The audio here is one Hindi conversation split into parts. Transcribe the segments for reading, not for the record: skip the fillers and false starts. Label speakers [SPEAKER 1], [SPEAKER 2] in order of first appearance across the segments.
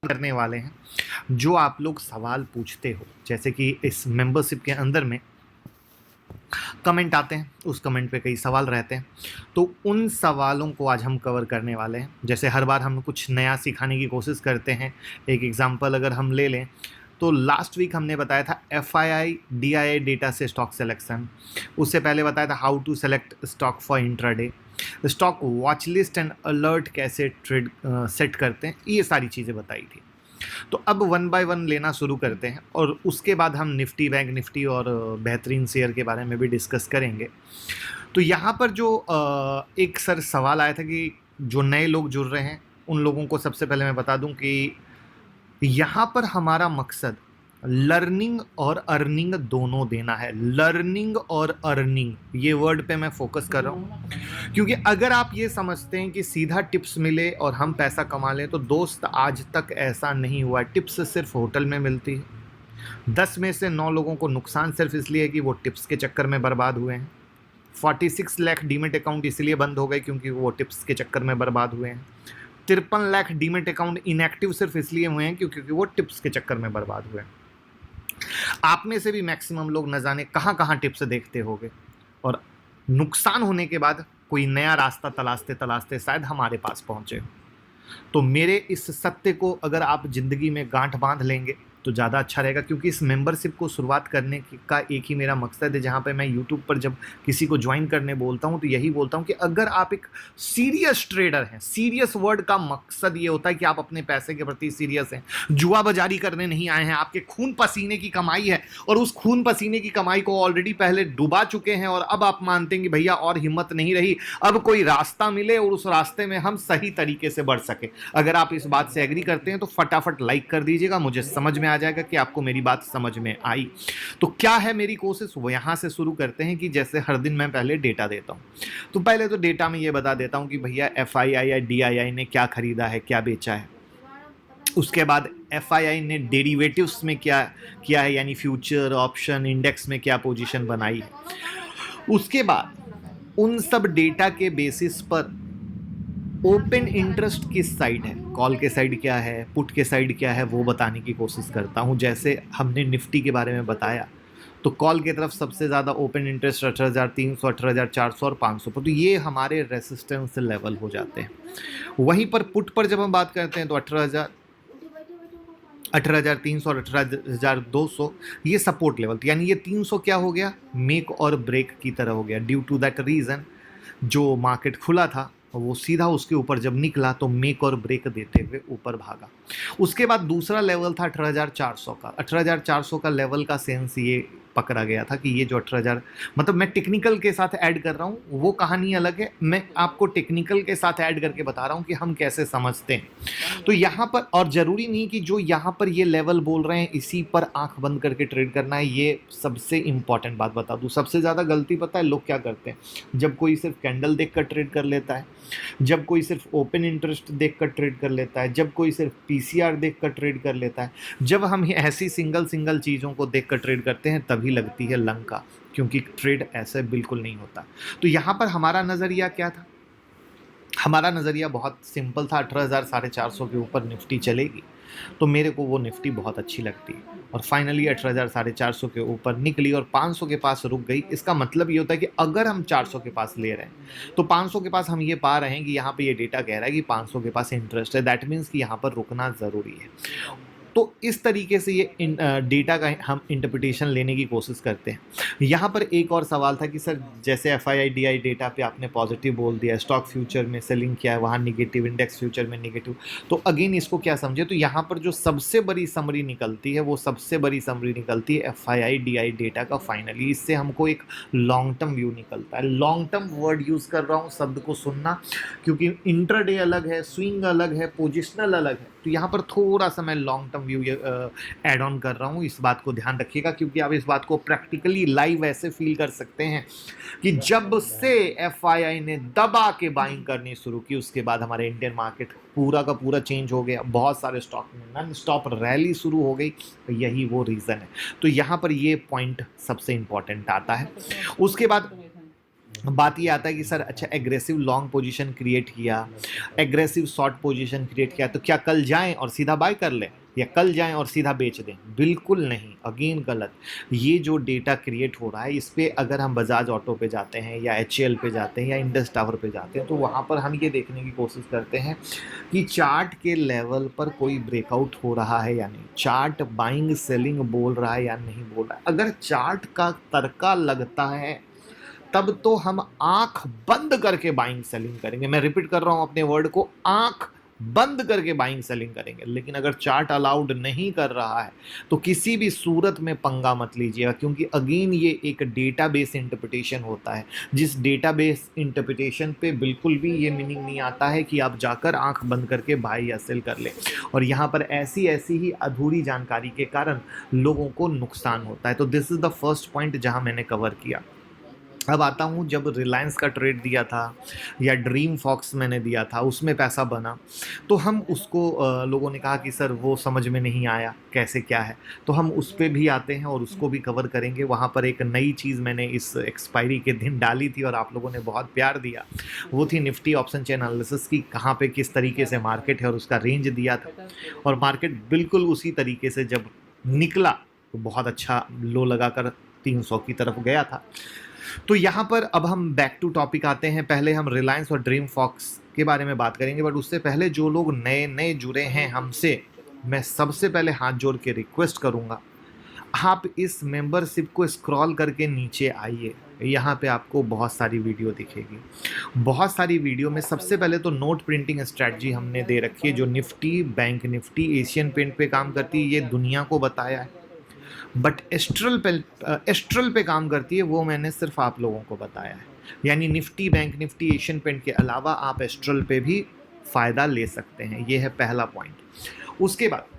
[SPEAKER 1] करने वाले हैं, जो आप लोग सवाल पूछते हो, जैसे कि इस मेंबरशिप के अंदर में कमेंट आते हैं, उस कमेंट पे कई सवाल रहते हैं, तो उन सवालों को आज हम कवर करने वाले हैं। जैसे हर बार हम कुछ नया सिखाने की कोशिश करते हैं। एक एग्जांपल अगर हम ले लें तो लास्ट वीक हमने बताया था एफआईआई डीआईआई डेटा से स्टॉक सिलेक्शन, उससे पहले बताया था how to select stock for intraday, stock watch list and alert कैसे ट्रेड सेट करते हैं, ये सारी चीज़ें बताई थी। तो अब वन बाय वन लेना शुरू करते हैं और उसके बाद हम निफ्टी, बैंक निफ्टी और बेहतरीन शेयर के बारे में भी डिस्कस करेंगे। तो यहाँ पर जो एक सर सवाल आया था कि जो नए लोग जुड़ रहे हैं उन लोगों को सबसे पहले मैं बता दूं कि यहाँ पर हमारा मकसद लर्निंग और अर्निंग दोनों देना है। लर्निंग और अर्निंग, ये वर्ड पे मैं फोकस कर रहा हूँ, क्योंकि अगर आप ये समझते हैं कि सीधा टिप्स मिले और हम पैसा कमा लें, तो दोस्त आज तक ऐसा नहीं हुआ है। टिप्स सिर्फ होटल में मिलती है। 10 में से 9 लोगों को नुकसान सिर्फ इसलिए है कि वो टिप्स के चक्कर में बर्बाद हुए हैं। 46 लाख डीमेट अकाउंट इसलिए बंद हो गए क्योंकि वो टिप्स के चक्कर में बर्बाद हुए हैं। 53 लाख डीमेट अकाउंट इनएक्टिव सिर्फ इसलिए हुए हैं क्योंकि वो टिप्स के चक्कर में बर्बाद हुए हैं। आप में से भी मैक्सिमम लोग न जाने कहाँ कहाँ टिप्स देखते होंगे और नुकसान होने के बाद कोई नया रास्ता तलाशते तलाशते शायद हमारे पास पहुंचे। तो मेरे इस सत्य को अगर आप जिंदगी में गांठ बांध लेंगे तो ज़्यादा अच्छा रहेगा, क्योंकि इस मेंबरशिप को शुरुआत करने का एक ही मेरा मकसद है। जहाँ पे मैं यूट्यूब पर जब किसी को ज्वाइन करने बोलता हूँ तो यही बोलता हूँ कि अगर आप एक सीरियस ट्रेडर हैं, सीरियस वर्ड का मकसद ये होता है कि आप अपने पैसे के प्रति सीरियस हैं, जुआबाजारी करने नहीं आए हैं, आपके खून पसीने की कमाई है और उस खून पसीने की कमाई को ऑलरेडी पहले डुबा चुके हैं और अब आप मानते हैं कि भैया और हिम्मत नहीं रही, अब कोई रास्ता मिले और उस रास्ते में हम सही तरीके से बढ़ सके। अगर आप इस बात से एग्री करते हैं तो फटाफट लाइक कर दीजिएगा, मुझे समझ में आ जाएगा कि आपको मेरी बात समझ में आई। तो क्या है मेरी कोशिश, वो यहां से शुरू करते हैं कि जैसे हर दिन मैं पहले डेटा देता हूं, तो पहले तो डेटा में ये बता देता हूं कि भैया एफआईआई या डीआईआई ने क्या खरीदा है, क्या बेचा है। उसके बाद एफआईआई ने डेरिवेटिव्स में क्या किया है, यानी फ्यूचर, ऑप्शन, इंडेक्स में क्या पोजीशन बनाई है। उसके बाद उन सब डेटा के बेसिस पर ओपन इंटरेस्ट किस साइड है, कॉल के साइड क्या है, पुट के साइड क्या है, वो बताने की कोशिश करता हूँ। जैसे हमने निफ्टी के बारे में बताया तो कॉल की तरफ सबसे ज़्यादा ओपन इंटरेस्ट 18,300, 18,400 और 500 पर, तो ये हमारे रेसिस्टेंस लेवल हो जाते हैं। वहीं पर पुट पर जब हम बात करते हैं तो 18,300 और 18,200 ये सपोर्ट लेवल, यानी ये 300 क्या हो गया, मेक और ब्रेक की तरह हो गया। ड्यू टू दैट रीज़न जो मार्केट खुला था वो सीधा उसके ऊपर जब निकला तो मेक और ब्रेक देते हुए ऊपर भागा। उसके बाद दूसरा लेवल था 18,400 का। 18,400 का लेवल का सेंस ये पकड़ा गया था कि ये जो 18,000, मतलब मैं टेक्निकल के साथ ऐड कर रहा हूँ, वो कहानी अलग है, मैं आपको टेक्निकल के साथ ऐड करके बता रहा हूँ कि हम कैसे समझते हैं। तो यहाँ पर, और ज़रूरी नहीं कि जो यहाँ पर ये लेवल बोल रहे हैं इसी पर आंख बंद करके ट्रेड करना है। ये सबसे इंपॉर्टेंट बात बता दूँ, सबसे ज़्यादा गलती पता है लोग क्या करते हैं, जब कोई सिर्फ कैंडल देख कर ट्रेड कर लेता है, जब कोई सिर्फ ओपन इंटरेस्ट देखकर ट्रेड कर लेता है, जब कोई सिर्फ पीसीआर देखकर ट्रेड कर लेता है, जब हम ऐसी सिंगल सिंगल चीज़ों को देखकर ट्रेड करते हैं तभी लगती है लंका, क्योंकि ट्रेड ऐसे बिल्कुल नहीं होता। तो यहाँ पर हमारा नज़रिया क्या था, हमारा नज़रिया बहुत सिंपल था। 18,450 के ऊपर निफ्टी चलेगी तो मेरे को वो निफ्टी बहुत अच्छी लगती है, और फाइनली 18,450 के ऊपर निकली और 500 के पास रुक गई। इसका मतलब ये होता है कि अगर हम 400 के पास ले रहे हैं तो 500 के पास हम ये पा रहे हैं कि यहाँ पे ये डेटा कह रहा है कि 500 के पास इंटरेस्ट है, दैट मीन्स कि यहाँ पर रुकना ज़रूरी है। तो इस तरीके से ये डेटा का हम इंटरप्रिटेशन लेने की कोशिश करते हैं। यहाँ पर एक और सवाल था कि सर जैसे एफआईआई डीआई डेटा पे आपने पॉजिटिव बोल दिया, स्टॉक फ्यूचर में सेलिंग किया है, वहाँ निगेटिव, इंडेक्स फ्यूचर में निगेटिव, तो अगेन इसको क्या समझे। तो यहाँ पर जो सबसे बड़ी समरी निकलती है, वो सबसे बड़ी समरी निकलती है एफआईआई डीआई डेटा का फाइनली। इससे हमको एक लॉन्ग टर्म व्यू निकलता है। लॉन्ग टर्म वर्ड यूज़ कर रहा हूँ, शब्द को सुनना, क्योंकि इंट्राडे अलग है, स्विंग अलग है, पोजिशनल अलग है। तो यहाँ पर थोड़ा सा मैं long term view add on कर रहा हूँ, इस बात को ध्यान रखिएगा, क्योंकि आप इस बात को प्रैक्टिकली लाइव ऐसे फील कर सकते हैं कि जब से एफआईआई ने दबा के बाइंग करनी शुरू की उसके बाद हमारे इंडियन मार्केट पूरा का पूरा चेंज हो गया। बहुत सारे स्टॉक में नॉन स्टॉप रैली शुरू हो गई, तो यही वो रीज़न है। तो यहाँ पर ये पॉइंट सबसे इंपॉर्टेंट आता है। उसके बाद बात ये आता है कि सर अच्छा एग्रेसिव लॉन्ग पोजीशन क्रिएट किया, एग्रेसिव शॉर्ट पोजीशन क्रिएट किया, तो क्या कल जाएं और सीधा बाय कर लें या कल जाएं और सीधा बेच दें? बिल्कुल नहीं, अगेन गलत। ये जो डेटा क्रिएट हो रहा है इस पे अगर हम बजाज ऑटो पे जाते हैं या एचएएल पे जाते हैं या इंडस टावर पे जाते हैं तो वहाँ पर हम ये देखने की कोशिश करते हैं कि चार्ट के लेवल पर कोई ब्रेकआउट हो रहा है या नहीं, चार्ट बाइंग सेलिंग बोल रहा है या नहीं बोल रहा है। अगर चार्ट का तड़का लगता है तब तो हम आंख बंद करके बाइंग सेलिंग करेंगे। मैं रिपीट कर रहा हूं अपने वर्ड को, आंख बंद करके बाइंग सेलिंग करेंगे। लेकिन अगर चार्ट अलाउड नहीं कर रहा है तो किसी भी सूरत में पंगा मत लीजिएगा, क्योंकि अगेन ये एक डेटाबेस इंटरप्रिटेशन होता है, जिस डेटाबेस इंटरप्रिटेशन पे बिल्कुल भी ये मीनिंग नहीं आता है कि आप जाकर आंख बंद करके बाई या सेल कर ले। और यहाँ पर ऐसी ऐसी ही अधूरी जानकारी के कारण लोगों को नुकसान होता है। तो this is the first point जहां मैंने कवर किया। अब आता हूँ, जब रिलायंस का ट्रेड दिया था या ड्रीम फॉक्स मैंने दिया था उसमें पैसा बना, तो हम उसको लोगों ने कहा कि सर वो समझ में नहीं आया कैसे क्या है, तो हम उस पर भी आते हैं और उसको भी कवर करेंगे। वहाँ पर एक नई चीज़ मैंने इस एक्सपायरी के दिन डाली थी और आप लोगों ने बहुत प्यार दिया, वो थी निफ्टी ऑप्शन चेन एनालिसिस की, कहाँ पे किस तरीके से मार्केट है और उसका रेंज दिया था। और मार्केट बिल्कुल उसी तरीके से जब निकला तो बहुत अच्छा लो लगाकर 300 की तरफ गया था। तो यहाँ पर अब हम बैक टू टॉपिक आते हैं। पहले हम रिलायंस और ड्रीम फॉक्स के बारे में बात करेंगे, बट उससे पहले जो लोग नए नए जुड़े हैं हमसे, मैं सबसे पहले हाथ जोड़ के रिक्वेस्ट करूँगा, आप इस मेंबरशिप को स्क्रॉल करके नीचे आइए। यहाँ पे आपको बहुत सारी वीडियो दिखेगी। बहुत सारी वीडियो में सबसे पहले तो नोट प्रिंटिंग स्ट्रैटेजी हमने दे रखी है, जो Nifty, bank Nifty, Asian paint पे काम करती है, ये दुनिया को बताया है। बट एस्ट्रल पे काम करती है, वो मैंने सिर्फ आप लोगों को बताया है। यानी Nifty, bank Nifty, Asian paint के अलावा आप एस्ट्रल पे भी फ़ायदा ले सकते हैं। ये है पहला पॉइंट। उसके बाद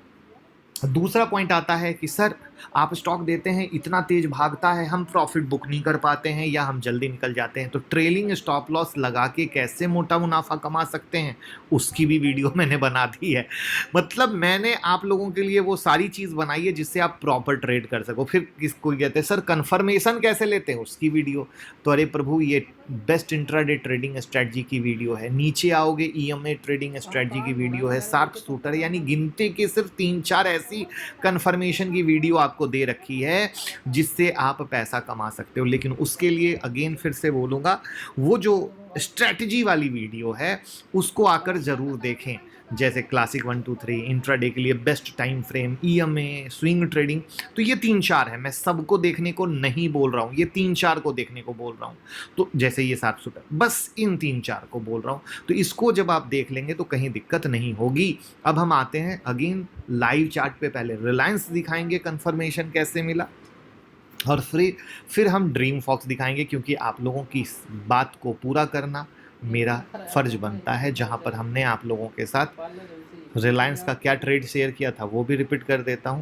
[SPEAKER 1] दूसरा पॉइंट आता है कि सर आप स्टॉक देते हैं, इतना तेज भागता है, हम प्रॉफिट बुक नहीं कर पाते हैं या हम जल्दी निकल जाते हैं, तो ट्रेलिंग स्टॉप लॉस लगा के कैसे मोटा मुनाफा कमा सकते हैं, उसकी भी वीडियो मैंने बना दी है। मतलब मैंने आप लोगों के लिए वो सारी चीज़ बनाई है जिससे आप प्रॉपर ट्रेड कर सको। फिर किसको कहते हैं सर कन्फर्मेशन कैसे लेते हैं, उसकी वीडियो। तो अरे प्रभु, ये बेस्ट इंट्राडे ट्रेडिंग स्ट्रैटेजी की वीडियो है। नीचे आओगे, ईएमए ट्रेडिंग स्ट्रैटेजी की वीडियो है, शार्प शूटर, यानी गिनते के सिर्फ 3-4 ऐसी कन्फर्मेशन की वीडियो आपको दे रखी है जिससे आप पैसा कमा सकते हो। लेकिन उसके लिए अगेन फिर से बोलूँगा, वो जो स्ट्रैटेजी वाली वीडियो है उसको आकर ज़रूर देखें, जैसे क्लासिक 1 2 3, इंट्राडे के लिए best time frame, EMA, swing trading. तो ये 3-4 है, मैं सबको देखने को नहीं बोल रहा हूँ, ये 3-4 को देखने को बोल रहा हूँ। तो जैसे ये 700, बस इन 3-4 को बोल रहा हूँ। तो इसको जब आप देख लेंगे तो कहीं दिक्कत नहीं होगी। अब हम आते हैं अगेन लाइव चार्ट पे। पहले रिलायंस दिखाएंगे कन्फर्मेशन कैसे मिला, और फिर हम ड्रीम फॉक्स दिखाएंगे, क्योंकि आप लोगों की इस बात को पूरा करना मेरा फ़र्ज बनता है। जहां पर हमने आप लोगों के साथ रिलायंस का क्या ट्रेड शेयर किया था वो भी रिपीट कर देता हूं।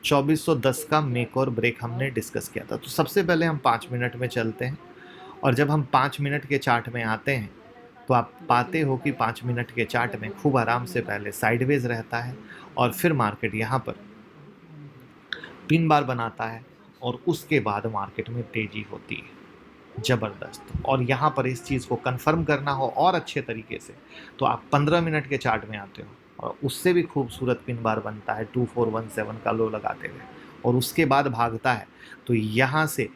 [SPEAKER 1] 2410 का मेक और ब्रेक हमने डिस्कस किया था। तो सबसे पहले हम 5 मिनट में चलते हैं, और जब हम 5 मिनट के चार्ट में आते हैं तो आप पाते हो कि 5 मिनट के चार्ट में खूब आराम से पहले साइडवेज रहता है और फिर मार्केट यहाँ पर पिन बार बनाता है और उसके बाद मार्केट में तेजी होती है ज़बरदस्त। और यहाँ पर इस चीज़ को कंफर्म करना हो और अच्छे तरीके से तो आप 15 मिनट के चार्ट में आते हो और उससे भी खूबसूरत पिन बार बनता है 2417 का लो लगाते हुए, और उसके बाद भागता है। तो यहाँ से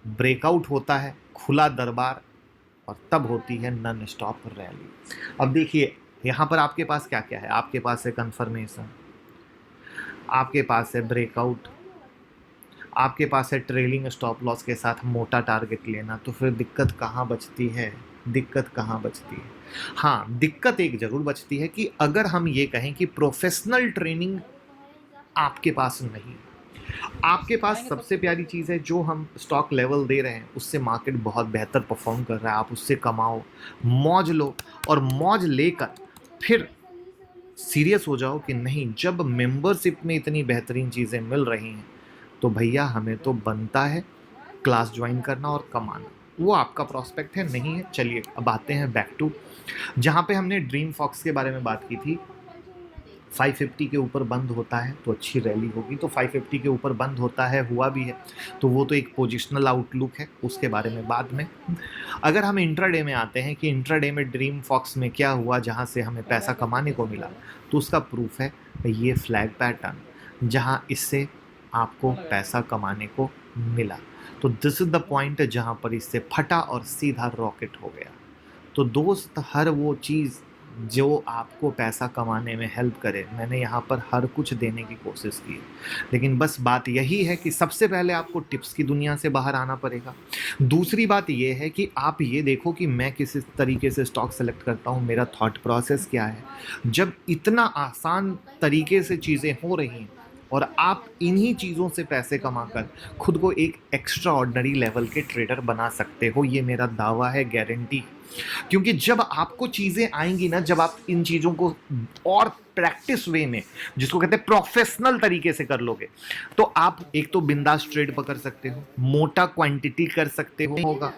[SPEAKER 1] ब्रेकआउट होता है, खुला दरबार, और तब होती है नॉन स्टॉप रैली। अब देखिए यहाँ पर आपके पास क्या क्या है, आपके पास है कंफर्मेशन, आपके पास है ब्रेकआउट, आपके पास है ट्रेलिंग स्टॉप लॉस के साथ मोटा टारगेट लेना। तो फिर दिक्कत कहाँ बचती है, दिक्कत कहाँ बचती है? हाँ, दिक्कत एक ज़रूर बचती है कि अगर हम ये कहें कि प्रोफेशनल ट्रेनिंग आपके पास नहीं, आपके पास सबसे प्यारी चीज़ है जो हम स्टॉक लेवल दे रहे हैं उससे मार्केट बहुत बेहतर परफॉर्म कर रहा है, आप उससे कमाओ, मौज लो, और मौज लेकर फिर सीरियस हो जाओ कि नहीं, जब मेंबरशिप में इतनी बेहतरीन चीज़ें मिल रही हैं तो भैया हमें तो बनता है क्लास ज्वाइन करना और कमाना। वो आपका प्रॉस्पेक्ट है, नहीं है? चलिए अब आते हैं बैक टू जहाँ पे हमने ड्रीम फॉक्स के बारे में बात की थी। 550 के ऊपर बंद होता है तो अच्छी रैली होगी, तो 550 के ऊपर बंद होता है, हुआ भी है, तो वो तो एक पोजिशनल आउटलुक है, उसके बारे में बाद में। अगर हम इंट्राडे में आते हैं कि इंट्राडे में ड्रीम फॉक्स में क्या हुआ जहाँ से हमें पैसा कमाने को मिला, तो उसका प्रूफ है ये फ्लैग पैटर्न जहाँ इससे आपको पैसा कमाने को मिला। तो दिस इज द पॉइंट जहाँ पर इससे फटा और सीधा रॉकेट हो गया। तो दोस्त, हर वो चीज़ जो आपको पैसा कमाने में हेल्प करे, मैंने यहाँ पर हर कुछ देने की कोशिश की है, लेकिन बस बात यही है कि सबसे पहले आपको टिप्स की दुनिया से बाहर आना पड़ेगा। दूसरी बात ये है कि आप ये देखो कि मैं किस तरीके से स्टॉक सेलेक्ट करता हूँ, मेरा थॉट प्रोसेस क्या है। जब इतना आसान तरीके से चीज़ें हो रही हैं और आप इन्हीं चीज़ों से पैसे कमाकर खुद को एक एक्स्ट्रा ऑर्डिनरी लेवल के ट्रेडर बना सकते हो, ये मेरा दावा है, गारंटी। क्योंकि जब आपको चीज़ें आएंगी ना, जब आप इन चीज़ों को और प्रैक्टिस वे में, जिसको कहते हैं प्रोफेशनल तरीके से कर लोगे, तो आप एक तो बिंदास ट्रेड पकड़ सकते हो, मोटा क्वांटिटी कर सकते हो। होगा,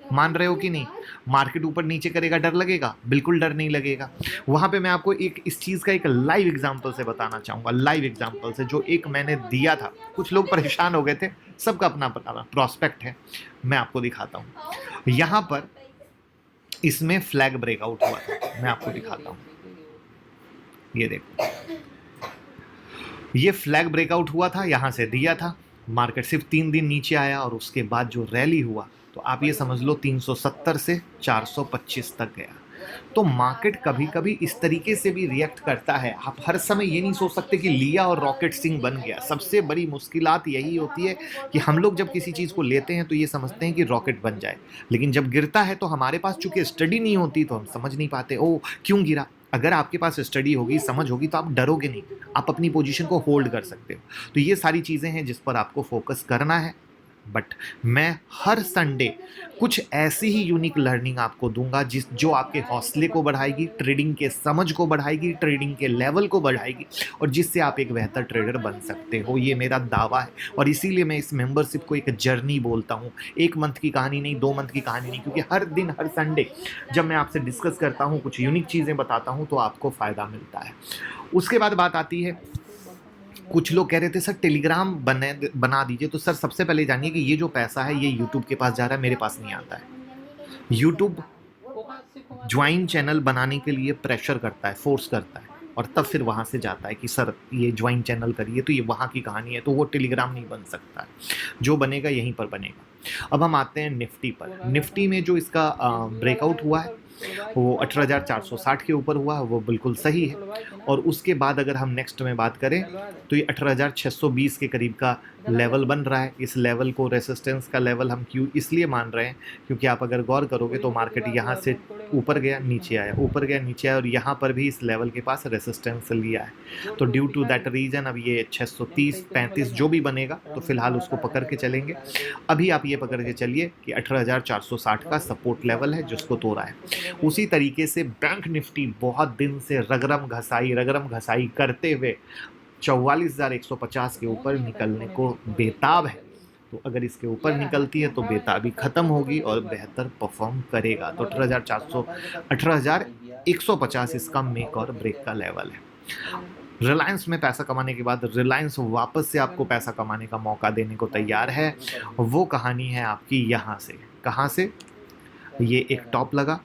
[SPEAKER 1] मान रहे हो कि नहीं? मार्केट ऊपर नीचे करेगा, डर लगेगा? बिल्कुल डर नहीं लगेगा। वहां पे मैं आपको एक इस चीज़ का एक लाइव एग्जांपल से बताना चाहूँगा, लाइव एग्जांपल से, जो एक मैंने दिया था। कुछ लोग परेशान हो गए थे, सबका अपना अपना प्रॉस्पेक्ट है, मैं आपको दिखाता हूँ। यहाँ पर इसमें फ्लैग ब्रेकआउट हुआ था, मैं आपको दिखाता हूँ, ये देखो, ये फ्लैग ब्रेकआउट हुआ था, यहाँ से दिया था, मार्केट सिर्फ 3 दिन नीचे आया और उसके बाद जो रैली हुआ, तो आप ये समझ लो 370 से 425 तक गया। तो मार्केट कभी कभी इस तरीके से भी रिएक्ट करता है। आप हर समय ये नहीं सोच सकते कि लिया और रॉकेट सिंह बन गया। सबसे बड़ी मुश्किलात यही होती है कि हम लोग जब किसी चीज़ को लेते हैं तो ये समझते हैं कि रॉकेट बन जाए, लेकिन जब गिरता है तो हमारे पास चूंकि स्टडी नहीं होती तो हम समझ नहीं पाते, ओ क्यों गिरा। अगर आपके पास स्टडी होगी, समझ होगी, तो आप डरोगे नहीं, आप अपनी पोजीशन को होल्ड कर सकते हो। तो ये सारी चीज़ें हैं जिस पर आपको फोकस करना है। बट मैं हर संडे कुछ ऐसी ही यूनिक लर्निंग आपको दूंगा जो आपके हौसले को बढ़ाएगी, ट्रेडिंग के समझ को बढ़ाएगी, ट्रेडिंग के लेवल को बढ़ाएगी, और जिससे आप एक बेहतर ट्रेडर बन सकते हो। ये मेरा दावा है, और इसीलिए मैं इस मेंबरशिप को एक जर्नी बोलता हूँ। 1 मंथ की कहानी नहीं, 2 मंथ की कहानी नहीं, क्योंकि हर दिन हर संडे जब मैं आपसे डिस्कस करता हूँ, कुछ यूनिक चीज़ें बताता हूँ, तो आपको फ़ायदा मिलता है। उसके बाद बात आती है, कुछ लोग कह रहे थे सर टेलीग्राम बना दीजिए। तो सर सबसे पहले जानिए कि ये जो पैसा है ये यूट्यूब के पास जा रहा है, मेरे पास नहीं आता है। यूट्यूब ज्वाइन चैनल बनाने के लिए प्रेशर करता है, फोर्स करता है, और तब फिर वहाँ से जाता है कि सर ये ज्वाइन चैनल करिए, तो ये वहाँ की कहानी है, तो वो टेलीग्राम नहीं बन सकता। जो बनेगा यहीं पर बनेगा। अब हम आते हैं निफ्टी पर। निफ्टी में जो इसका ब्रेकआउट हुआ है वो 18,460 के ऊपर हुआ, वो बिल्कुल सही है। और उसके बाद अगर हम नेक्स्ट में बात करें तो ये 18,620 के करीब का लेवल बन रहा है। इस लेवल को रेसिस्टेंस का लेवल हम क्यों इसलिए मान रहे हैं, क्योंकि आप अगर गौर करोगे तो मार्केट यहाँ से ऊपर गया, नीचे आया, ऊपर गया, नीचे आया, और यहाँ पर भी इस लेवल के पास रेसिस्टेंस लिया है। तो ड्यू टू दैट रीजन अब ये 630 35 जो भी बनेगा तो फिलहाल उसको पकड़ के चलेंगे। अभी आप ये पकड़ के चलिए कि 18,460 का सपोर्ट लेवल है जिसको तोड़ा है। उसी तरीके से बैंक निफ्टी बहुत दिन से रगरम घसाई करते हुए 44,150 के ऊपर निकलने को बेताब है। तो अगर इसके ऊपर निकलती है तो बेताबी खत्म होगी और बेहतर परफॉर्म करेगा। तो 18,150 इसका मेक और ब्रेक का लेवल है। रिलायंस में पैसा कमाने के बाद रिलायंस वापस से आपको पैसा कमाने का मौका देने को तैयार है। वो कहानी है आपकी यहाँ से, कहाँ से, ये एक टॉप लगा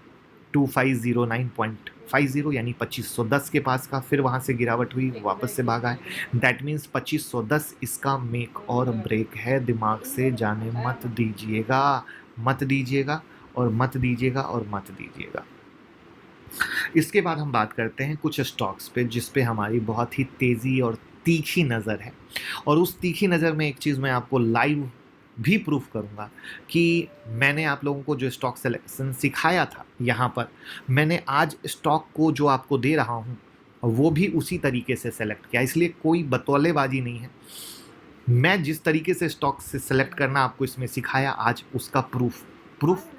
[SPEAKER 1] 2509.50 यानी 2510 के पास का, फिर वहाँ से गिरावट हुई, वापस से भागा है। दैट मीन्स 2510 इसका मेक और ब्रेक है। दिमाग से जाने मत दीजिएगा, मत दीजिएगा, और मत दीजिएगा, और मत दीजिएगा। इसके बाद हम बात करते हैं कुछ स्टॉक्स पे जिस पे हमारी बहुत ही तेज़ी और तीखी नज़र है। और उस तीखी नज़र में एक चीज़ मैं आपको लाइव भी प्रूफ करूंगा कि मैंने आप लोगों को जो स्टॉक सिलेक्शन सिखाया था यहाँ पर, मैंने आज स्टॉक को जो आपको दे रहा हूँ वो भी उसी तरीके से सेलेक्ट किया। इसलिए कोई बतौलेबाजी नहीं है। मैं जिस तरीके से स्टॉक से सेलेक्ट करना आपको इसमें सिखाया, आज उसका प्रूफ।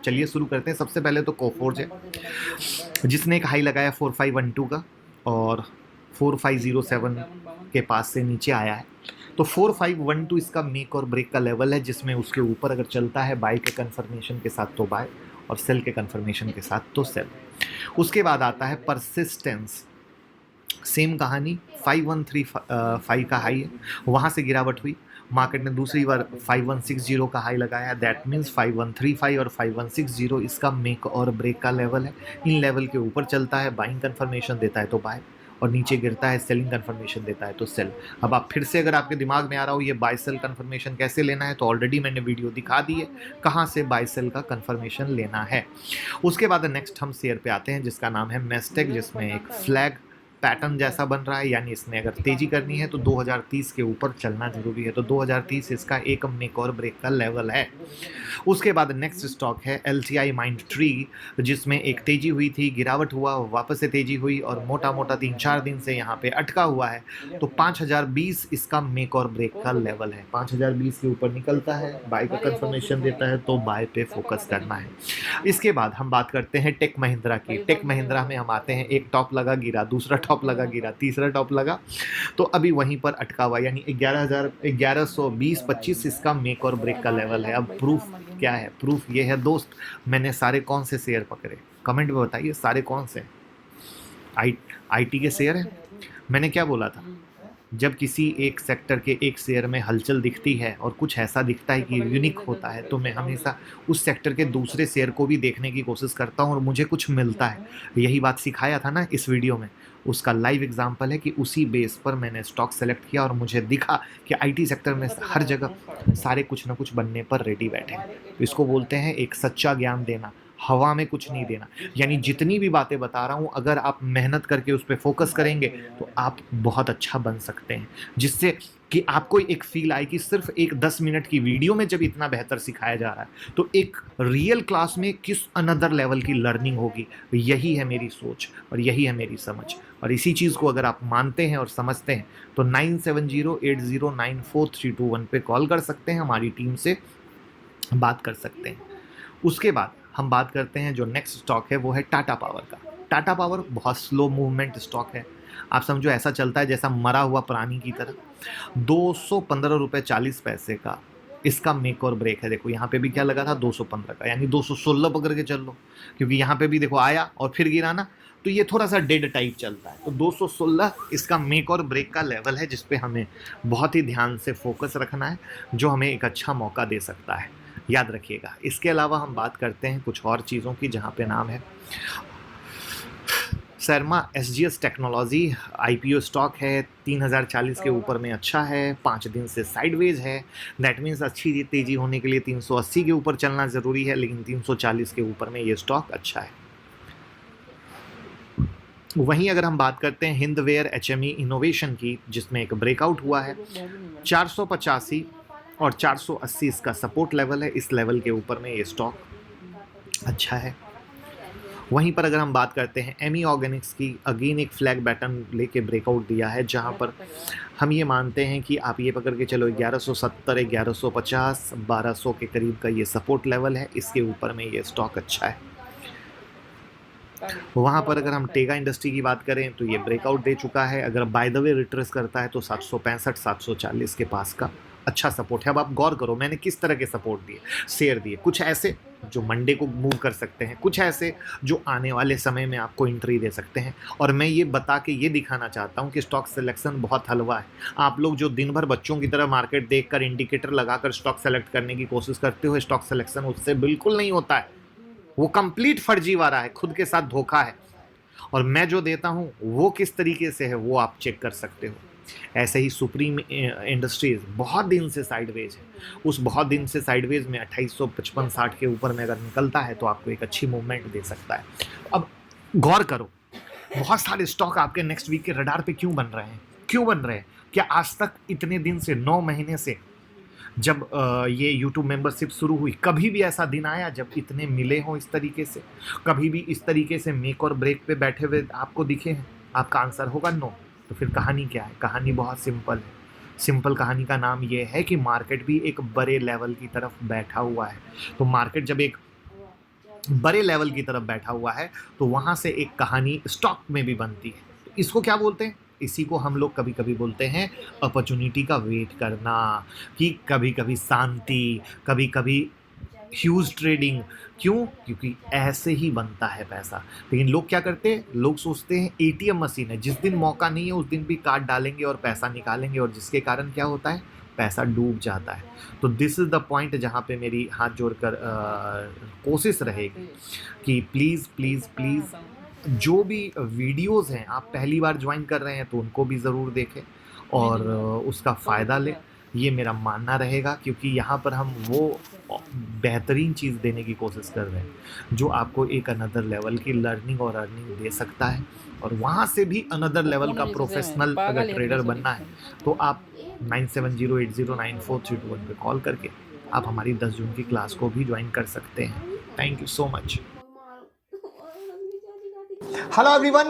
[SPEAKER 1] चलिए शुरू करते हैं। सबसे पहले तो कोफोर्ज है जिसने एक हाई लगाया 4512 का और 4507 के पास से नीचे आया है। तो 4512 इसका मेक और ब्रेक का लेवल है, जिसमें उसके ऊपर अगर चलता है बाय के कंफर्मेशन के साथ तो बाय, और सेल के कंफर्मेशन के साथ तो सेल। उसके बाद आता है परसिस्टेंस सेम कहानी 5135 का हाई है, वहाँ से गिरावट हुई, मार्केट ने दूसरी बार 5160 का हाई लगाया, दैट मीन्स 5135 और 5160 इसका मेक और ब्रेक का लेवल है। इन लेवल के ऊपर चलता है, बाइंग कंफर्मेशन देता है तो बाय, और नीचे गिरता है, सेलिंग कंफर्मेशन देता है तो सेल। अब आप फिर से अगर आपके दिमाग में आ रहा हो ये बाय सेल कंफर्मेशन कैसे लेना है, तो ऑलरेडी मैंने वीडियो दिखा दी है कहाँ से बाय सेल का कंफर्मेशन लेना है। उसके बाद नेक्स्ट हम शेयर पे आते हैं जिसका नाम है मेस्टेक, जिसमें एक फ्लैग पैटर्न जैसा बन रहा है, यानी इसमें अगर तेजी करनी है तो 2030 के ऊपर चलना जरूरी है, तो 2030 इसका एक मेक और ब्रेक का लेवल है। उसके बाद नेक्स्ट स्टॉक है LTI माइंड ट्री, जिसमें एक तेजी हुई थी, गिरावट हुआ, वापस से तेजी हुई और मोटा मोटा 3-4 दिन से यहाँ पे अटका हुआ है, तो 5020 इसका मेक और ब्रेक का लेवल है। 5020 के ऊपर निकलता है, बाय का कंफर्मेशन देता है तो बाय पे फोकस करना है। इसके बाद हम बात करते हैं टेक महिंद्रा की। टेक महिंद्रा में हम आते हैं, एक टॉप लगा गिरा, दूसरा टॉप लगा गिरा, तीसरा टॉप लगा, तो अभी वहीं पर अटका हुआ, यानी 1120-25 इसका मेक और ब्रेक का लेवल है। अब प्रूफ क्या है? प्रूफ ये है दोस्त, मैंने सारे कौन से शेयर पकड़े, कमेंट में बताइए सारे कौन से। आईटी के शेयर है। मैंने क्या बोला था, जब किसी एक सेक्टर के एक शेयर में हलचल दिखती है और कुछ ऐसा दिखता है कि यूनिक होता है, तो मैं हमेशा उस सेक्टर के दूसरे शेयर को भी देखने की कोशिश करता हूँ और मुझे कुछ मिलता है। यही बात सिखाया था ना इस वीडियो में, उसका लाइव एग्जांपल है कि उसी बेस पर मैंने स्टॉक सेलेक्ट किया और मुझे दिखा कि आईटी सेक्टर में हर जगह सारे कुछ ना कुछ बनने पर रेडी बैठे हैं। तो इसको बोलते हैं एक सच्चा ज्ञान देना, हवा में कुछ नहीं देना। यानी जितनी भी बातें बता रहा हूँ, अगर आप मेहनत करके उस पर फोकस करेंगे तो आप बहुत अच्छा बन सकते हैं, जिससे कि आपको एक फील आए कि सिर्फ एक 10 मिनट की वीडियो में जब इतना बेहतर सिखाया जा रहा है तो एक रियल क्लास में किस अनदर लेवल की लर्निंग होगी। यही है मेरी सोच और यही है मेरी समझ, और इसी चीज़ को अगर आप मानते हैं और समझते हैं तो 9708094321 पे कॉल कर सकते हैं, हमारी टीम से बात कर सकते हैं। उसके बाद हम बात करते हैं जो नेक्स्ट स्टॉक है वो है टाटा पावर का। टाटा पावर बहुत स्लो मूवमेंट स्टॉक है, आप समझो ऐसा चलता है जैसा मरा हुआ प्राणी की तरह। 215 रुपये 40 पैसे का इसका मेक और ब्रेक है। देखो यहाँ पे भी क्या लगा था 215 का, यानी 216 पकड़ के चल लो, क्योंकि यहाँ पे भी देखो आया और फिर गिरा ना, तो ये थोड़ा सा डेड टाइप चलता है। तो 216 इसका मेक और ब्रेक का लेवल है, जिसपे हमें बहुत ही ध्यान से फोकस रखना है, जो हमें एक अच्छा मौका दे सकता है, याद रखिएगा। इसके अलावा हम बात करते हैं कुछ और चीज़ों की, जहाँ पे नाम है Sharma SGS technology. IPO stock है, 3040 के ऊपर में अच्छा है, 5 दिन से साइडवेज है, दैट मीन्स अच्छी तेजी होने के लिए 380 के ऊपर चलना ज़रूरी है, लेकिन 340 के ऊपर में ये स्टॉक अच्छा है। वहीं अगर हम बात करते हैं हिंदवेयर HME इनोवेशन की, जिसमें एक ब्रेकआउट हुआ है, 485 और 480 इसका सपोर्ट लेवल है, इस लेवल के ऊपर में ये स्टॉक अच्छा है। वहीं पर अगर हम बात करते हैं एमी ऑर्गेनिक्स की, अगेन एक फ्लैग पैटर्न लेके ब्रेकआउट दिया है, जहां पर हम ये मानते हैं कि आप ये पकड़ के चलो 1170, 1150, 1200 के करीब का ये सपोर्ट लेवल है, इसके ऊपर में ये स्टॉक अच्छा है। वहाँ पर अगर हम टेगा इंडस्ट्री की बात करें तो ये ब्रेकआउट दे चुका है, अगर बाय द वे रिट्रेस करता है तो 765 740 के पास का अच्छा सपोर्ट है। अब आप गौर करो मैंने किस तरह के सपोर्ट दिए, शेयर दिए, कुछ ऐसे जो मंडे को मूव कर सकते हैं, कुछ ऐसे जो आने वाले समय में आपको एंट्री दे सकते हैं, और मैं ये बता के ये दिखाना चाहता हूँ कि स्टॉक सिलेक्शन बहुत हलवा है। आप लोग जो दिन भर बच्चों की तरह मार्केट देखकर इंडिकेटर लगाकर स्टॉक सेलेक्ट करने की कोशिश करते हो, स्टॉक सिलेक्शन उससे बिल्कुल नहीं होता है, वो कंप्लीट फर्जीवाड़ा है, खुद के साथ धोखा है। और मैं जो देता हूँ वो किस तरीके से है वो आप चेक कर सकते हो। ऐसे ही सुप्रीम इंडस्ट्रीज बहुत दिन से साइडवेज है, उस बहुत दिन से साइडवेज में 2855-60 के ऊपर में अगर निकलता है तो आपको एक अच्छी मूवमेंट दे सकता है। अब गौर करो, बहुत सारे स्टॉक आपके नेक्स्ट वीक के रडार पे क्यों बन रहे हैं? क्यों बन रहे हैं? क्या आज तक इतने दिन से 9 महीने से जब ये YouTube मेंबरशिप शुरू हुई, कभी भी ऐसा दिन आया जब इतने मिले हों इस तरीके से? कभी भी इस तरीके से मेक और ब्रेक पे बैठे हुए आपको दिखे हैं? आपका आंसर होगा नो। तो फिर कहानी क्या है? कहानी बहुत सिंपल है। सिंपल कहानी का नाम ये है कि मार्केट भी एक बड़े लेवल की तरफ बैठा हुआ है। तो मार्केट जब एक बड़े लेवल की तरफ बैठा हुआ है तो वहाँ से एक कहानी स्टॉक में भी बनती है। तो इसको क्या बोलते हैं? इसी को हम लोग कभी कभी बोलते हैं अपॉर्चुनिटी का वेट करना, कि कभी कभी शांति, कभी कभी ह्यूज ट्रेडिंग। क्यों? क्योंकि ऐसे ही बनता है पैसा। लेकिन लोग क्या करते हैं? लोग सोचते हैं एटीएम मशीन है, जिस दिन मौका नहीं है उस दिन भी कार्ड डालेंगे और पैसा निकालेंगे, और जिसके कारण क्या होता है? पैसा डूब जाता है। तो दिस इज़ द पॉइंट जहाँ पे मेरी हाथ जोड़कर कोशिश रहेगी कि प्लीज़ प्लीज़ प्लीज़ जो भी वीडियोस हैं, आप पहली बार ज्वाइन कर रहे हैं तो उनको भी ज़रूर देखें और उसका फ़ायदा लें, ये मेरा मानना रहेगा। क्योंकि यहाँ पर हम वो बेहतरीन चीज़ देने की कोशिश कर रहे हैं जो आपको एक अनदर लेवल की लर्निंग और अर्निंग दे सकता है, और वहाँ से भी अनदर लेवल का प्रोफेशनल अगर ट्रेडर बनना है तो आप 9708094321 पे कॉल करके आप हमारी 10 जून की क्लास को भी ज्वाइन कर सकते हैं। Thank you so much. Hello everyone.